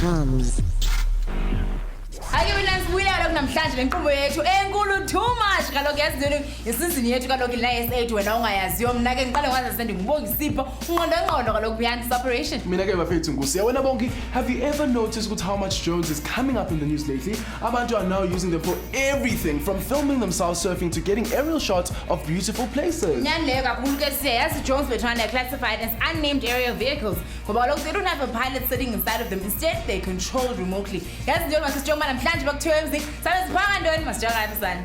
TOMz. Ake mina sibuyela namhlanje lenkqubo yethu enkulu too much kaloku yazi isizini yethu kaloku la S8 wena ungayaziyo mina ke ngiqale ngaze sendingubongisipho unqondo kaloku behind this operation. Mina ke bafethu Nkusi yawena bonke, have you ever noticed how much drones is coming up in the news lately? Abantu are now using them for everything from filming themselves surfing to getting aerial shots of beautiful places. Nyani leyo kakhulu ke siyayazi drones were trying to classified as unnamed aerial vehicles ngoba kaloku they don't have a pilot sitting inside of them, instead they controlled remotely. Yazi njengoba sisijonga namhlanje bakuthiwa sabe siphanga ntoni masijongane sana.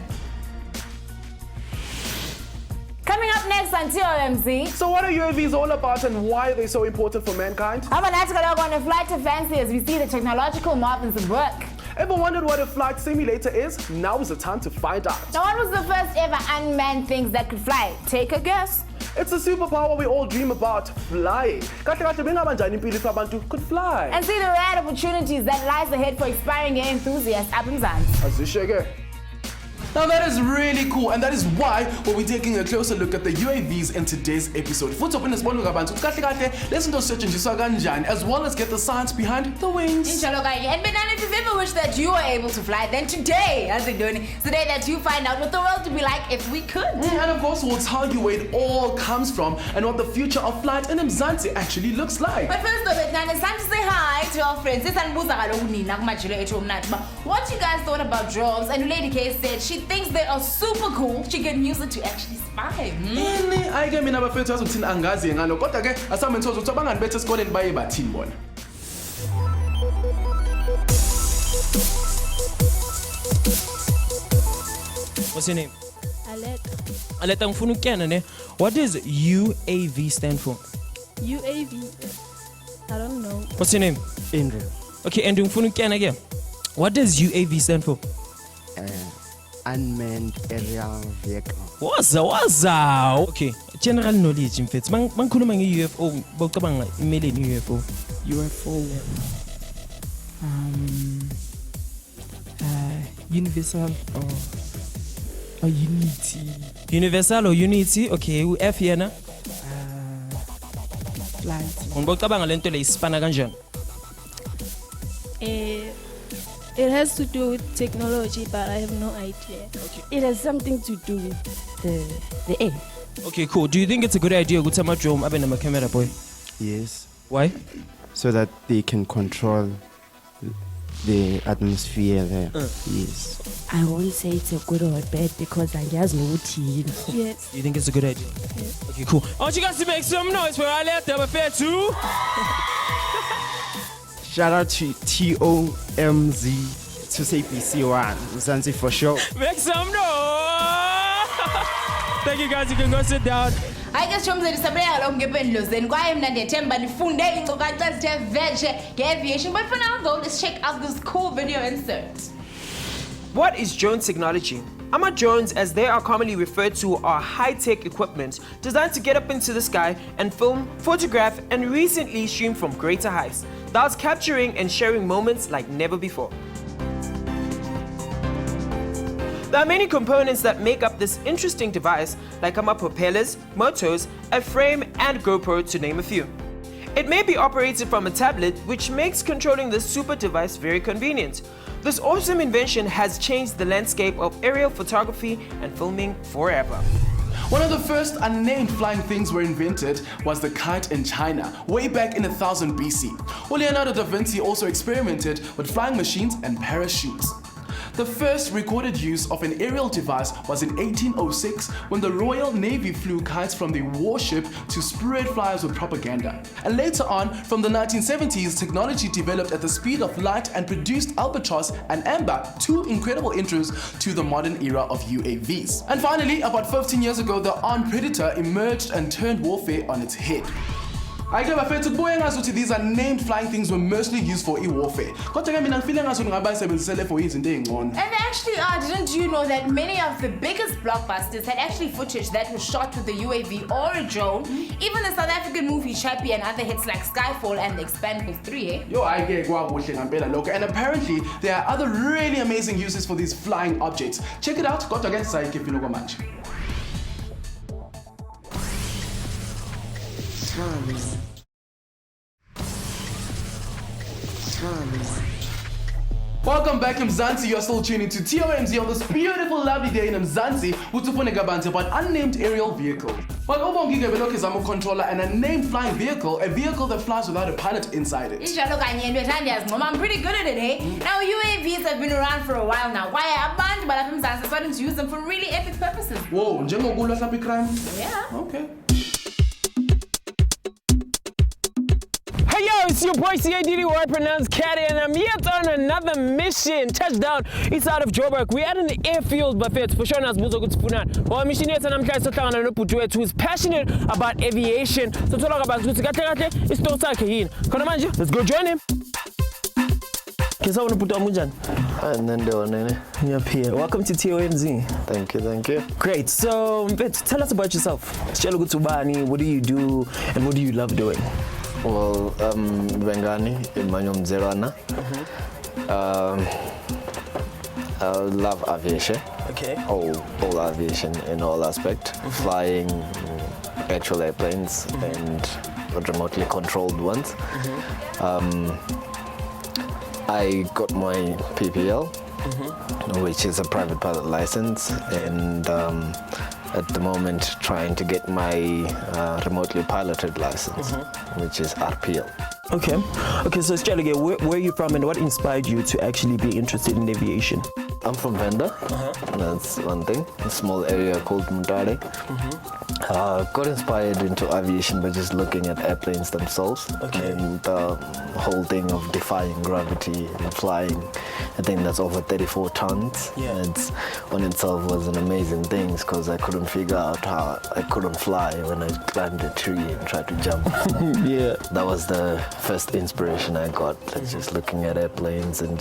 Coming up next on TOMz. So what are UAVs all about and why are they so important for mankind? How about that kaloku on a flight to fancy as we see the technological marvels at work. Ever wondered what a flight simulator is? Now is the time to find out. Now what was the first ever unmanned things that could fly? Take a guess. It's a superpower we all dream about, flying. Kahle kahle bengabanjani impilo if abantu could fly? And see the rare opportunities that lies ahead for aspiring air enthusiasts up in Mzansi. Azisheke. Now that is really cool, and that is why we'll be taking a closer look at the UAVs in today's episode. Futhi open isibonelo kabanzi ukuthi kahle kahle lezi zinto zisetshenziswa kanjani, as well as get the science behind the wings. Injalo kanye. And Benani, if you've ever wished that you were able to fly, then today, as we're doing, today that you find out what the world would be like if we could. And of course we'll tell you where it all comes from and what the future of flight in Mzansi actually looks like. But first though, Benani, it's time to say hi to our friends. What you guys thought about drones? And Lady K said she thinks they are super cool. She can use it to actually spy. Ini ayike mina bafethu azothini angazi ngalo kodwa ke asambe nthozo ukuthi abangani bethu esikoleni baye bathini bona. What's your name? Aleta. Aleta ngifuna ukuyana ne. What does UAV stand for? UAV. I don't know. What's your name? Andrew. Okay, and ngifuna ukuyana again. What does UAV stand for? Unmanned aerial vehicle. Waza. Okay, general knowledge mfethu. Mangikhuluma nge-UFO, bawucabanga imeleni i-UFO? UFO. Universal or unity. Universal or unity? Okay, u-F yena? Flight. Ngibawucabanga lento le isipana kanjani? It has to do with technology, but I have no idea. Okay. It has something to do with the air. Okay, cool. Do you think it's a good idea ukuthi ama-drone abe nama-camera boy? Yes. Why? So that they can control the atmosphere there. Yes. I won't say it's a good or a bad because I just know what he is. Yes. You think it's a good idea? Yes. Okay, cool. I want you guys to make some noise for Aleta bafethu. Shout out to TOMz to SABC Mzansi for sure. Make some noise. Thank you guys. You can go sit down. I guess TOMz disabela kaloku ngempendulo zenu kwaye mna ndiyathemba nifunde iinkcukacha ezithe vetshe nge-aviation. But for now though, let's check out this cool video insert. What is drone technology? Drones, as they are commonly referred to, are high-tech equipment designed to get up into the sky and film, photograph, and recently stream from greater heights, thus capturing and sharing moments like never before. There are many components that make up this interesting device, like propellers, motors, a frame, and GoPro, to name a few. It may be operated from a tablet, which makes controlling this super device very convenient. This awesome invention has changed the landscape of aerial photography and filming forever. One of the first unnamed flying things were invented was the kite in China, way back in 1000 BC. Leonardo da Vinci also experimented with flying machines and parachutes. The first recorded use of an aerial device was in 1806 when the Royal Navy flew kites from their warship to spread flyers with propaganda. And later on, from the 1970s, technology developed at the speed of light and produced Albatross and Amber, two incredible intros to the modern era of UAVs. And finally, about 15 years ago, the armed predator emerged and turned warfare on its head. Ayike bafethu kubuye ngazuthi these unnamed flying things were mostly used for e-warfare. Kodwa ke mina ngifile ngazuthi ngabayisebenzisele for izinto ezingcono. And they actually are. Didn't you know that many of the biggest blockbusters had actually footage that was shot with a UAV or a drone? Even the South African movie Chappie and other hits like Skyfall and The Expendables 3, eh? Yo, ayike kwakuhle ngempela lokho. And apparently there are other really amazing uses for these flying objects. Check it out. Kodwa ke sayikephi kwamanje. TOMz. Welcome back, Mzansi. You're still tuning to TOMz on this beautiful, lovely day in Mzansi. Utufune gabanzi about unnamed aerial vehicles. But Obongige Belok is a controller and a named flying vehicle, a vehicle that flies without a pilot inside it. I'm pretty good at it, eh? Now UAVs have been around for a while now. Why are a bunch of Mzansi starting to use them for really epic purposes? Whoa, Njengogula Sapi crime? Yeah. Okay. Hey yo, it's your boy CADD, where I pronounce Caddy, and I'm yet on another mission. Touchdown east side of Joburg. We're at an airfield buffet for sure. Our mission is who is passionate about aviation. So talk about let's go join him. And then Yep, here. Welcome to TOMz. thank you. Great. So, tell us about yourself. What do you do, and what do you love doing? Well, Bengani, Emmanuel Mzerana. I love aviation. Okay. All aviation in all aspects. Flying actual airplanes and remotely controlled ones. I got my PPL, which is a private pilot license, and at the moment trying to get my remotely piloted license, which is RPL. Okay, so Strellige, where are you from, and what inspired you to actually be interested in aviation? I'm from Venda, that's one thing, a small area called Mutare. Got inspired into aviation by just looking at airplanes themselves, and the whole thing of defying gravity and flying. I think that's over 34 tons. It's on itself was an amazing thing, because I couldn't figure out how I couldn't fly when I climbed a tree and tried to jump. That was the first inspiration I got, just looking at airplanes and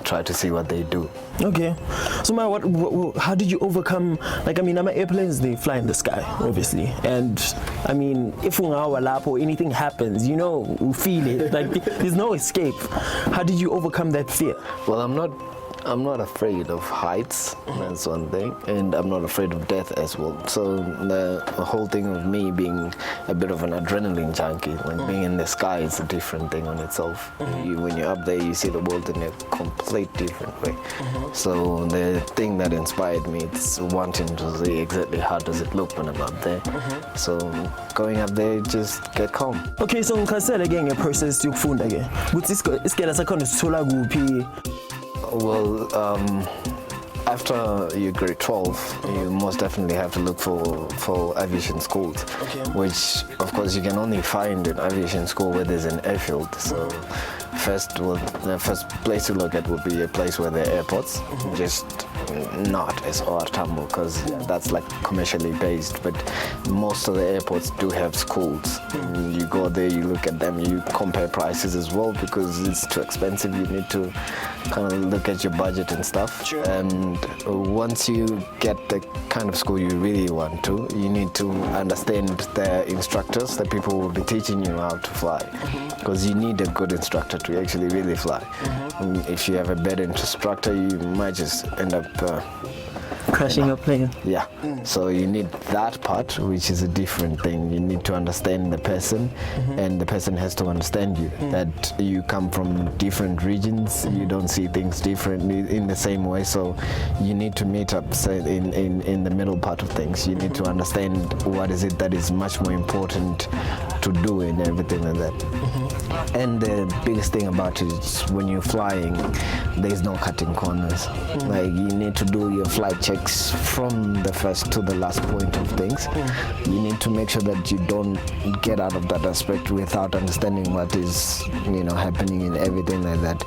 try to see what they do. Okay, so how did you overcome, airplanes, they fly in the sky, obviously, and if or anything happens, you feel it, there's no escape. How did you overcome that fear? Well, I'm not afraid of heights, that's one thing, and I'm not afraid of death as well. So the whole thing of me being a bit of an adrenaline junkie, being in the sky is a different thing on itself. When you're up there, you see the world in a complete different way. So the thing that inspired me is wanting to see exactly how does it look when I'm up there. So going up there, just get calm. Okay, so again a process to fund again. But this Well, after you grade 12, you most definitely have to look for aviation schools, which of course you can only find in aviation school where there's an airfield. So the first place to look at would be a place where there are airports, just not as Tambo, because that's like commercially based, but most of the airports do have schools. You go there, you look at them, you compare prices as well, because it's too expensive. You need to kind of look at your budget and stuff. And once you get the kind of school you really want to, you need to understand the instructors, the people who will be teaching you how to fly, because you need a good instructor to actually really fly. If you have a bad instructor, you might just end up crashing your plane. Yeah. So you need that part, which is a different thing. You need to understand the person, and the person has to understand you. That you come from different regions, you don't see things differently in the same way. So you need to meet up in the middle part of things. You need to understand what is it that is much more important to do and everything like that. And the biggest thing about it is when you're flying, there's no cutting corners. Like, you need to do your flight checks from the first to the last point of things. You need to make sure that you don't get out of that aspect without understanding what is, happening in everything like that.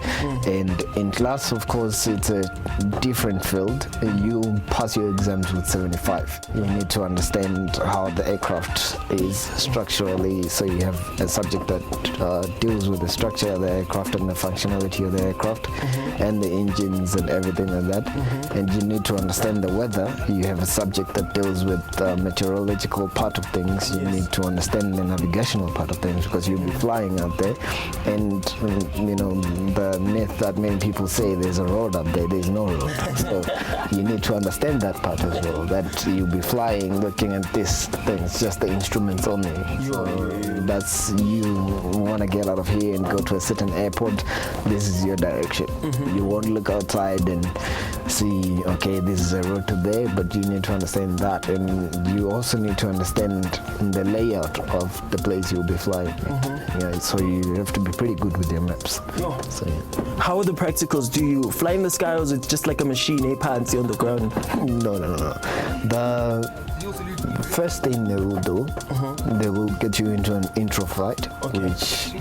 And in class, of course, it's a different field. You pass your exams with 75. You need to understand how the aircraft is structurally, so you have a subject that deals with the structure of the aircraft and the functionality of the aircraft and the engines and everything like that. And you need to understand the the weather, you have a subject that deals with the meteorological part of things. You need to understand the navigational part of things because you'll be flying out there, and the myth that many people say there's a road up there's no road. So you need to understand that part as well, that you'll be flying looking at these things, just the instruments only. So that's, you want to get out of here and go to a certain airport, this is your direction. You won't look outside and see, okay, this is a road to there, but you need to understand that, and you also need to understand the layout of the place you'll be flying. So you have to be pretty good with your maps. So, How are the practicals? Do you fly in the sky, or is it just like a machine, pants on the ground? No. The first thing they will do, they will get you into an intro flight, which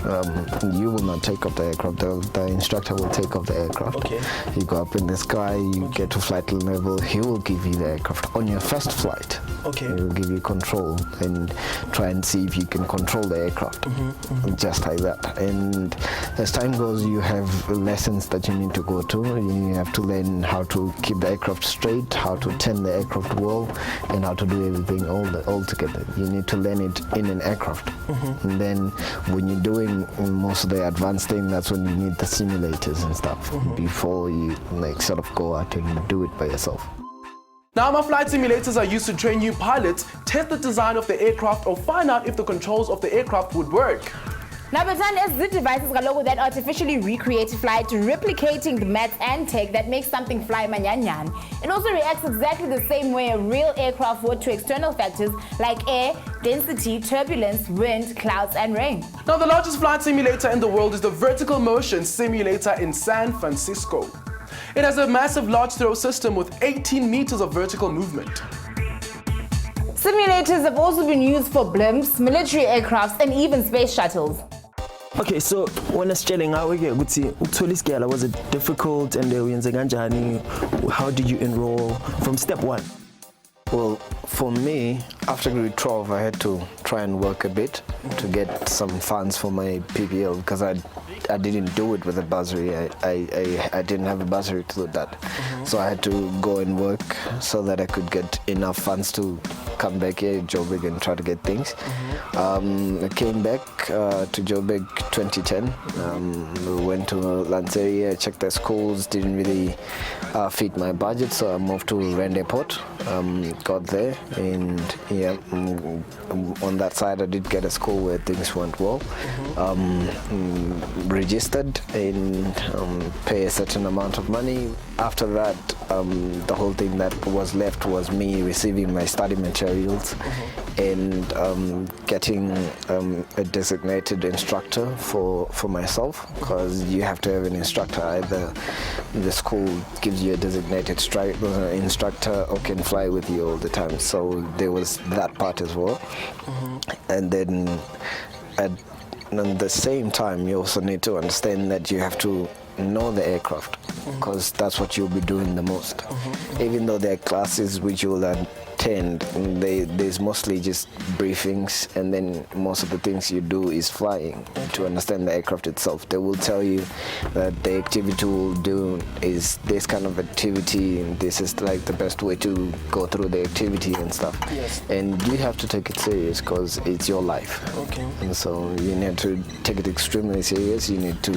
you will not take off the aircraft. The instructor will take off the aircraft. You go up in the sky, you get to flight level, he will give you the aircraft. On your first flight, he will give you control and try and see if you can control the aircraft, just like that. And as time goes, you have lessons that you need to go to. You have to learn how to keep the aircraft straight, how to turn the aircraft well, and how to do everything all together. You need to learn it in an aircraft. And then when you're doing most of the advanced thing, that's when you need the simulators and stuff before you sort of go out and do it by yourself. Now, my flight simulators are used to train new pilots, test the design of the aircraft, or find out if the controls of the aircraft would work. Now, Batan, as the devices that artificially recreate flight, replicating the maths and tech that makes something fly manyanyan. It also reacts exactly the same way a real aircraft would to external factors like air, density, turbulence, wind, clouds, and rain. Now, the largest flight simulator in the world is the Vertical Motion Simulator in San Francisco. It has a massive large throw system with 18 meters of vertical movement. Simulators have also been used for blimps, military aircrafts, and even space shuttles. Okay, so when sitting out, was it difficult, and how did you enroll from step one? Well, for me, after grade 12, I had to try and work a bit to get some funds for my PPL because I didn't do it with a bursary. I didn't have a bursary to do that. So I had to go and work so that I could get enough funds to come back here at Joburg and try to get things. I came back to Joburg 2010. We went to Lanseria, checked the schools, didn't really fit my budget, so I moved to Rand Airport. Got there, and on that side I did get a school where things went well. Registered and pay a certain amount of money. After that, the whole thing that was left was me receiving my study materials and getting a designated instructor for myself, because you have to have an instructor. Either the school gives you a designated instructor or can fly with you all the time. So there was that part as well. And then at the same time, you also need to understand that you have to know the aircraft, because that's what you'll be doing the most. Even though there are classes which you'll attend, there's mostly just briefings, and then most of the things you do is flying to understand the aircraft itself. They will tell you that the activity we'll do is this kind of activity, and this is like the best way to go through the activity and stuff. And you have to take it serious because it's your life. And so you need to take it extremely serious. You need to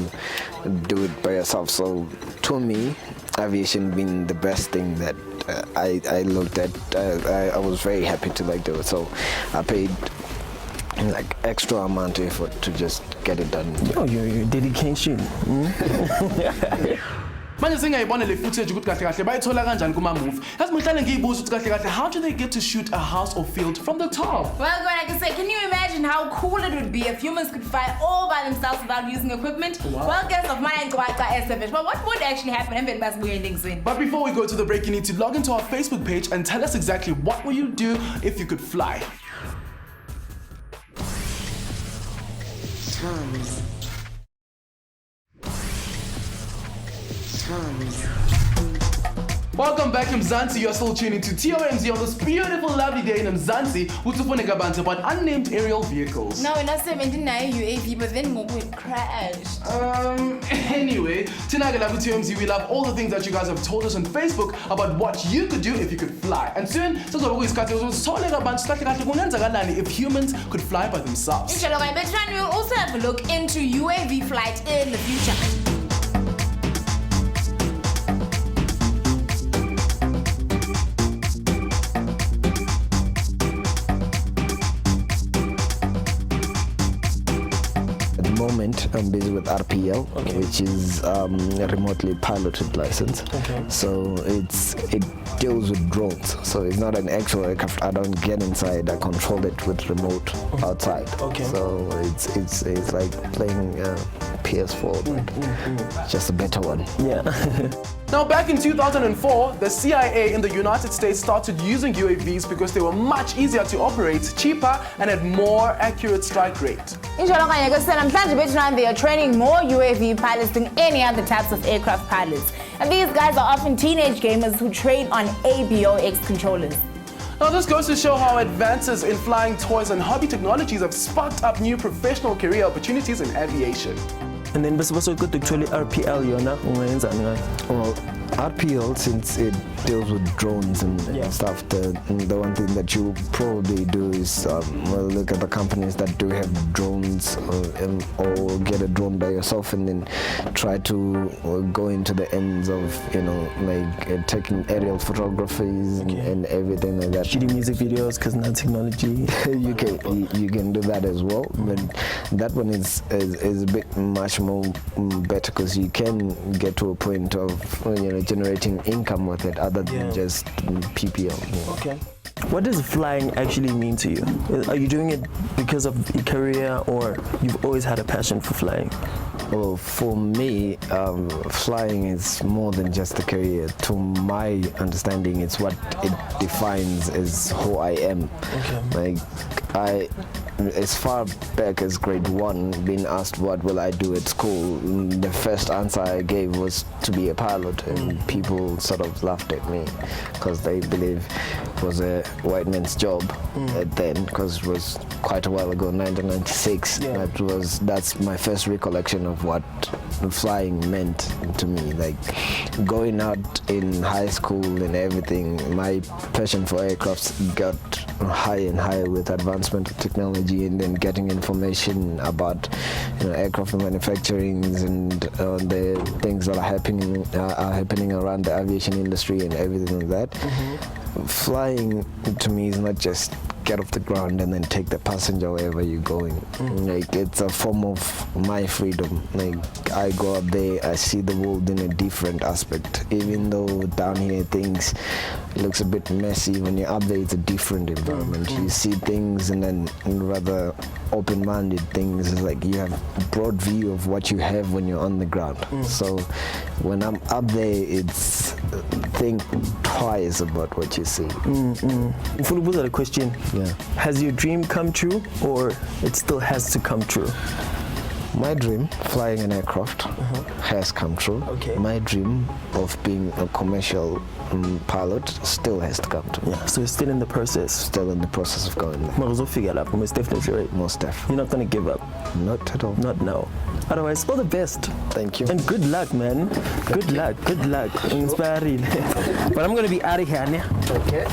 do it by yourself. So to me, aviation being the best thing that I looked at, I was very happy to do it. So I paid extra amount of effort to just get it done. Oh, your dedication. Manje singayibona le footage ukuthi kahle kahle bayithola kanjani kuma movie. Yazi mhlawumbe ngiyibuza ukuthi kahle kahle, how do they get to shoot a house or field from the top? Well, like I said, can you imagine how cool it would be if humans could fly all by themselves without using equipment? Well, guess of mine and but what would actually happen? But before we go to the break, you need to log into our Facebook page and tell us exactly what will you do if you could fly. TOMz. Welcome back to Mzansi. You're still tuning to TOMz on this beautiful, lovely day in Mzansi. Utufuneka bantu about unnamed aerial vehicles. No, we're not 17 UAV, but then it crashed. Anyway, tonight at TOMz, we love all the things that you guys have told us on Facebook about what you could do if you could fly. And soon, if humans could fly by themselves. We'll also have a look into UAV flight in the future. I'm busy with RPL, which is a remotely piloted license. So it deals with drones. So it's not an actual aircraft. I don't get inside. I control it with remote outside. So it's like playing PS4, but just a better one. Yeah. Now, back in 2004, the CIA in the United States started using UAVs because they were much easier to operate, cheaper, and had more accurate strike rate. They are training more UAV pilots than any other types of aircraft pilots. And these guys are often teenage gamers who train on ABOX controllers. Now, this goes to show how advances in flying toys and hobby technologies have sparked up new professional career opportunities in aviation. And then bese good to actually RPL yona ungayenza ngani? Well, RPL, since it deals with drones and stuff, the one thing that you probably do is look at the companies that do have drones or get a drone by yourself and then try to go into the ends of, taking aerial photographies and everything like that. Shooting music videos because now technology. you can do that as well, but that one is a bit much more better because you can get to a point of generating income with it other than just PPL. Okay. What does flying actually mean to you? Are you doing it because of your career or you've always had a passion for flying? Well, for me, flying is more than just a career. To my understanding, it's what it defines as who I am. As far back as grade 1, being asked what will I do at school, the first answer I gave was to be a pilot, and people sort of laughed at me because they believe it was a white man's job then, because it was quite a while ago, 1996. That's my first recollection of what flying meant to me. Like going out in high school and everything, my passion for aircrafts got higher and higher with advancement of technology and then getting information about aircraft manufacturing and the things that are happening around the aviation industry and everything like that. Flying to me is not just get off the ground and then take the passenger wherever you're going. It's a form of my freedom. I go up there, I see the world in a different aspect. Even though down here things looks a bit messy, when you're up there it's a different environment. You see things and then rather open-minded things. It's like you have a broad view of what you have when you're on the ground. So when I'm up there, it's think twice about what you see. Full a question. Yeah. Has your dream come true or it still has to come true? My dream, flying an aircraft, has come true. My dream of being a commercial pilot still has to come true. So you're still in the process? Still in the process of going there. Most definitely, right? Most definitely. You're not going to give up? Not at all. Not now. Otherwise, all the best. Thank you. And good luck, man. Good luck. Inspiring. But I'm going to be out of here now. Okay.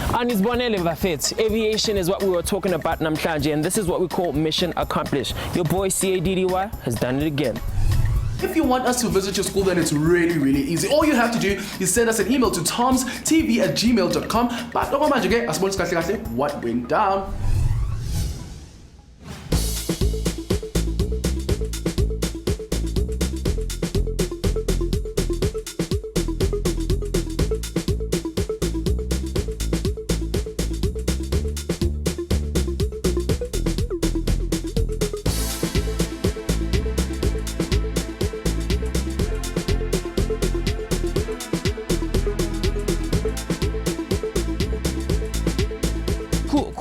Anizbonele bafethu. Aviation is what we were talking about namhlanje, and this is what we call mission accomplished. Your boy CADDY has done it again. If you want us to visit your school, then it's really, really easy. All you have to do is send us an email to tomstv@gmail.com. But what went down?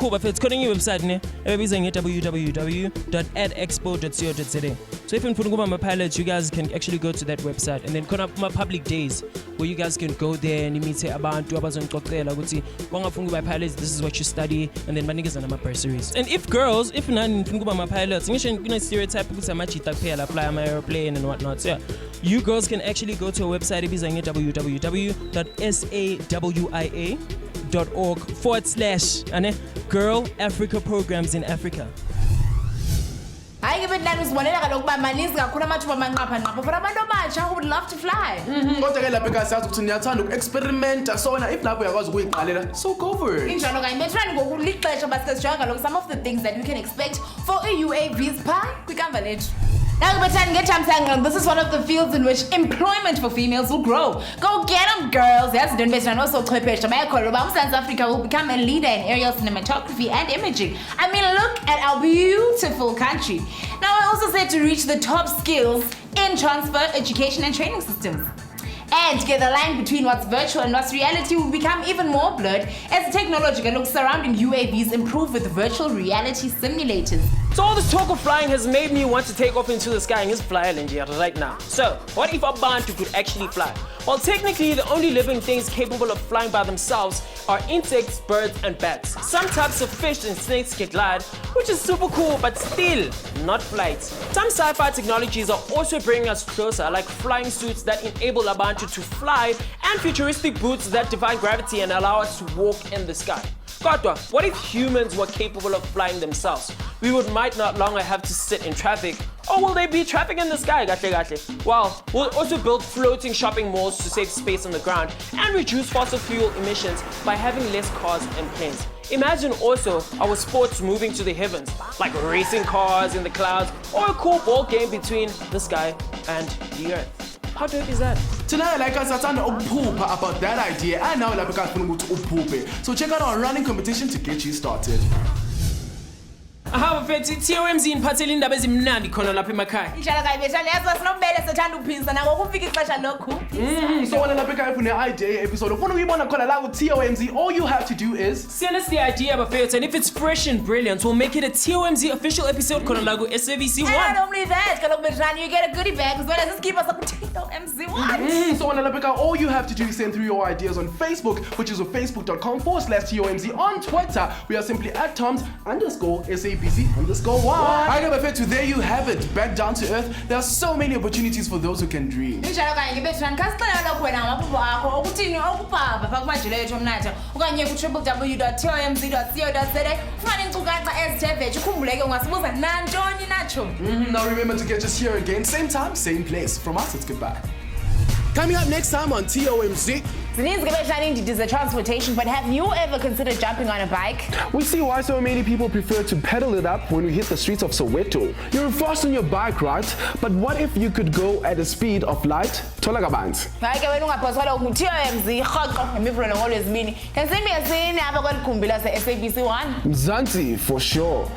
cool bafethu khona enye website ne ebiza www.edexpo.co.za. So if you want to pilot, you guys can actually go to that website, and then khona my public days where you guys can go there and meet abantu abazongixoxela ukuthi wangafuna ukuba pilots, this is what you study, and then banikeza nama bursaries. And if girls, if nani nifuna ukuba ma pilots, ngisho kuna stereotype ukuthi amajita kuphela fly ama airplane and whatnot. So yeah, you girls can actually go to a website ebiza www.sawia.org/Girl Africa Programs in Africa. Hayi ke bethu usibonela kaloku uba maninzi kakhulu amathuba amanqapha for abantu abatsha who would love to fly. Kodwa ke lapha ekhaya ukuthi niyathanda uku-experimenta so wena if lapho uyakwazi ukuyiqalela so go for it. Injalo kanye bethani ngoku lixesha basike sijonga kaloku some of the things that we can expect for UAVs phaa kwikamva lethu. Now, this is one of the fields in which employment for females will grow. Go get them, girls. Yes, don't be also South Africa will become a leader in aerial cinematography and imaging. I mean, look at our beautiful country. Now, I also said to reach the top skills in transfer, education, and training systems. And the line between what's virtual and what's reality will become even more blurred as the technology surrounding UAVs improve with virtual reality simulators. So all this talk of flying has made me want to take off into the sky and just fly right now. So what if a bantu could actually fly? Well, technically the only living things capable of flying by themselves are insects, birds, and bats. Some types of fish and snakes can glide, which is super cool, but still not flight. Some sci-fi technologies are also bringing us closer, like flying suits that enable a bantu to fly and futuristic boots that defy gravity and allow us to walk in the sky. Kodwa, what if humans were capable of flying themselves? We might not longer have to sit in traffic. Or will there be traffic in the sky? Well, we'll also build floating shopping malls to save space on the ground and reduce fossil fuel emissions by having less cars and planes. Imagine also our sports moving to the heavens, like racing cars in the clouds or a cool ball game between the sky and the earth. How dope is that? Tonight, like us, about that idea, and now like so check out our running competition to get you started. Bafethu TOMz iniphathele indaba ezimnandi khona lapha emakhaya. Injalo kanye bethani yazi sinobele sethanda ukuphisa nako kufika ixesha lokhu. So wena lapha ekhaya ufuna idea episode ufuna ukuyibona khona la ku TOMz, all you have to do is send us the idea bafethu, and if it's fresh and brilliant, we'll make it a TOMz official episode khona la ku SABC 1. And not only that, kaloku bethani you get a goodie bag as well as just keep us up to TOMz 1. So wena lapha ekhaya all you have to do is send through your ideas on Facebook, which is facebook.com/TOMz. On Twitter, we are simply @TOMz_SABC_1. I there you have it. Back down to earth. There are so many opportunities for those who can dream. Injalo kanye bethani kasicela lokho wena amaphupho akho ukuthini okubhaba pha kumajelo ethu omnatha okanye ku www.tomz.co.za ufumane inkcukacha ezithe vetshe ukhumbuleke ungasibuza nantoni nacho. Now remember to catch us here again, same time, same place. From us, it's goodbye. Coming up next time on TOMz. The transportation, but have you ever considered jumping on a bike? We see why so many people prefer to pedal it up when we hit the streets of Soweto. You're fast on your bike, right? But what if you could go at the speed of light? TOMz. Can send me a scene SABC 1. Mzansi, for sure.